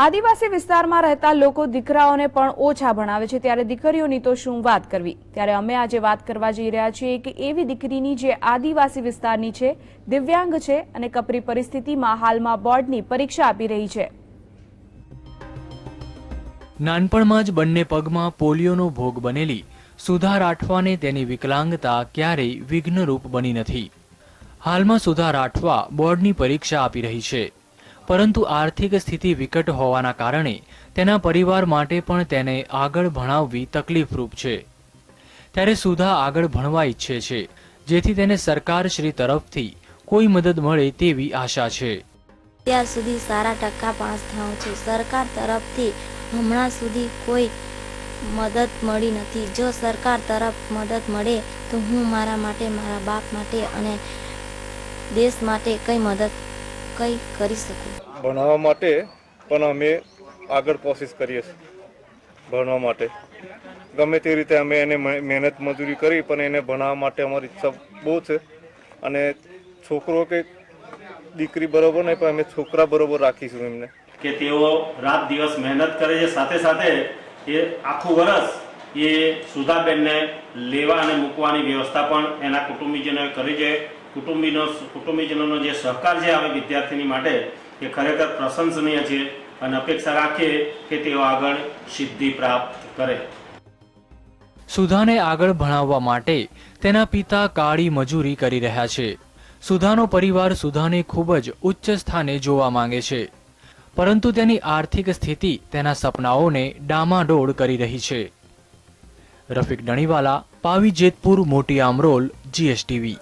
આદિવાસી વિસ્તારમાં રહેતા લોકો દીકરાઓને પણ ઓછા ભણાવે છે, ત્યારે દીકરીઓની તો શું વાત કરવી। ત્યારે અમે આજે વાત કરવા જઈ રહ્યા છીએ કે એવી દીકરીની જે આદિવાસી વિસ્તારની છે, દિવ્યાંગ છે અને કપરી પરિસ્થિતિમાં હાલમાં બોર્ડની પરીક્ષા આપી રહી છે। નાનપણમાં જ બંને પગમાં પોલિયોનો ભોગ બનેલી સુધા રાઠવાને તેની વિકલાંગતા ક્યારેય વિઘ્નરૂપ બની નથી। હાલમાં સુધા રાઠવા બોર્ડની પરીક્ષા આપી રહી છે, પરંતુ આર્થિક સ્થિતિ વિકટ હોવાના કારણે તેના પરિવાર માટે પણ તેને આગળ ભણાવવી તકલીફરૂપ છે। ત્યારે સુધા આગળ ભણવા ઈચ્છે છે, જેથી તેને સરકારશ્રી તરફથી કોઈ મદદ મળે તેવી આશા છે। અત્યાર સુધી સારા ટકા પાસ થયો છું। સરકાર તરફથી હમણાં સુધી કોઈ મદદ મળી નથી। જો સરકાર તરફ મદદ મળે તો હું મારા માટે, મારા બાપ માટે અને દેશ માટે કંઈ કરી શકું। ભણવા માટે પણ અમે આગળ કોશિશ કરીએ છીએ। ભણવા માટે ગમે તે રીતે અમે એને મહેનત મજૂરી કરી પણ એને ભણાવવા માટે અમારી ઈચ્છા બહુ છે। અને છોકરો કે દીકરી બરોબર નહીં, પણ અમે છોકરા બરોબર રાખીશું એમને કે તેઓ રાત દિવસ મહેનત કરે છે। સાથે સાથે એ આખું વર્ષ એ સુધાબેનને લેવા અને મૂકવાની વ્યવસ્થા પણ એના કુટુંબીજનોએ કરી છે। કુટુંબીજનોનો જે સહકાર છે આવે વિદ્યાર્થીની માટે એ ખરેખર પ્રશંસનીય છે અને અપેક્ષા રાખીએ કે તેઓ આગળ સિદ્ધિ પ્રાપ્ત કરે। સુધાને આગળ ભણાવવા માટે તેના પિતા કાળી મજૂરી કરી રહ્યા છે। સુધાનો પરિવાર સુધાને ખૂબ જ ઉચ્ચ સ્થાને જોવા માંગે છે, પરંતુ તેની આર્થિક સ્થિતિ તેના સપનાઓને ડામાડોળ કરી રહી છે। રફીક ડણીવાલા, પાવી જેતપુર, મોટી આમરોલ, GSTV।